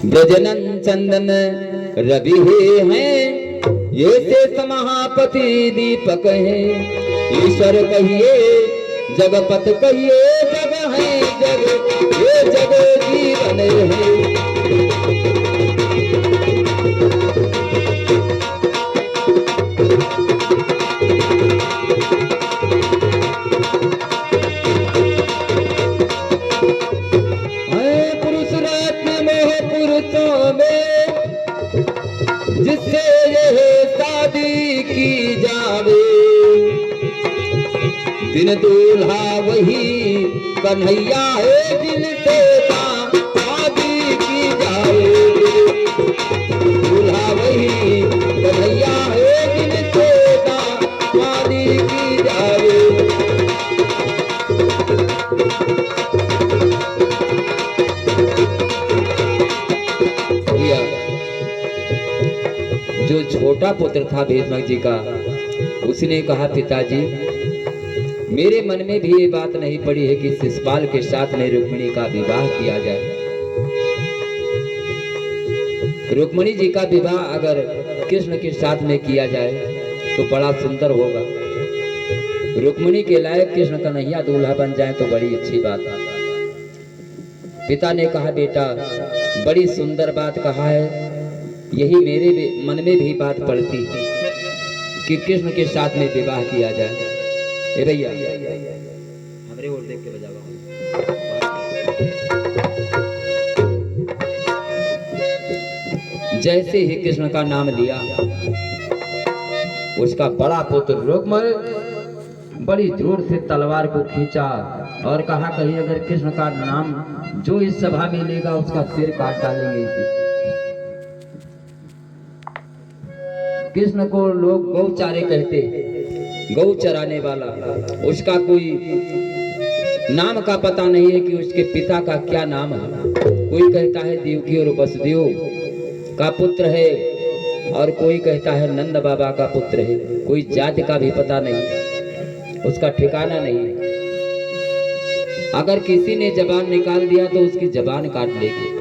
ब्रजनन चंदन रवि हैं, ये शेष महापति दीपक हैं। ईश्वर कहिए जगपत कहिए, जग है जग, ये जग जीवन है। पुरुष रत्न मोह पुरुषों में, जिससे यह शादी की जावे। दिन दूल्हा वही कन्हैया है, जिनसे शादी की जावे। दूल्हा वही कन्हैया है, जिनसे शादी की जावे। जो छोटा पुत्र था भीष्म जी का, उसने कहा पिताजी, मेरे मन में भी ये बात नहीं पड़ी है कि शिशुपाल के साथ में रुक्मिणी का विवाह किया जाए। रुक्मिणी जी का विवाह अगर कृष्ण के साथ में किया जाए तो बड़ा सुंदर होगा। रुक्मिणी के लायक कृष्ण कन्हैया दूल्हा बन जाए तो बड़ी अच्छी बात है। पिता ने कहा बेटा, बड़ी सुंदर बात कहा है, यही मेरे मन में भी बात पड़ती कि कृष्ण के साथ में विवाह किया जाए। ए भैया हमरे ओर देख के बजावा। जैसे ही कृष्ण का नाम लिया, उसका बड़ा पुत्र रुक्म बड़ी जोर से तलवार को खींचा और कहा कहीं अगर कृष्ण का नाम जो इस सभा में लेगा उसका सिर काट डालेंगे इसे। कृष्ण को लोग गौचारे कहते, गौ चराने वाला। उसका कोई नाम का पता नहीं है कि उसके पिता का क्या नाम है। कोई कहता है देवकी और वसुदेव का पुत्र है, और कोई कहता है नंद बाबा का पुत्र है। कोई जाति का भी पता नहीं, उसका ठिकाना नहीं। अगर किसी ने जबान निकाल दिया तो उसकी जबान काट लेगी।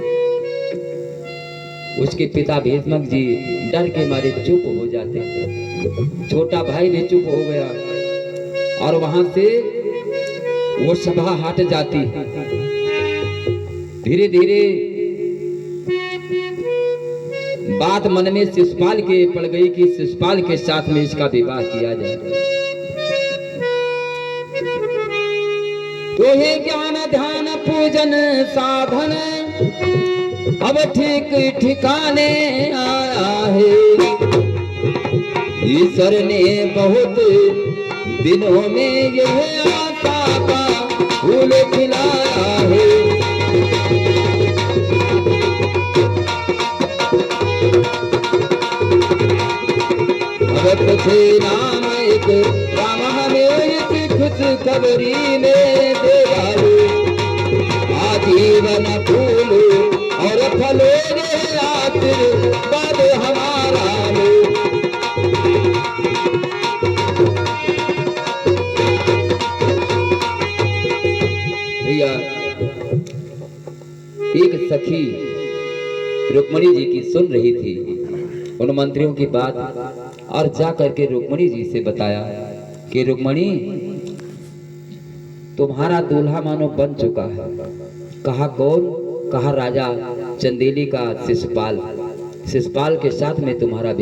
उसके पिता भीष्म जी डर के मारे चुप हो जाते। छोटा भाई भी चुप हो गया और वहां से वो सभा हट जाती। धीरे धीरे बात मन में शिशुपाल के पड़ गई कि शिशुपाल के साथ में इसका विवाह किया जाए। तो हे ज्ञान ध्यान पूजन साधन अब ठीक ठिकाने आया है। ईश्वर ने बहुत दिनों में यह आशा का फूल खिलाया है। भगत से नाम एक राम हमें इस खुशखबरी में देगा। आजीवन फूल और फलो आशीर्वाद हमारा है। भैया एक सखी रुक्मिणी जी की सुन रही थी उन मंत्रियों की बात, और जा करके रुक्मिणी जी से बताया कि रुक्मिणी, तुम्हारा दूल्हा मानो बन चुका है। कहा कौन? कहा राजा चंदेली का शिशुपाल। शिशुपाल के साथ में तुम्हारा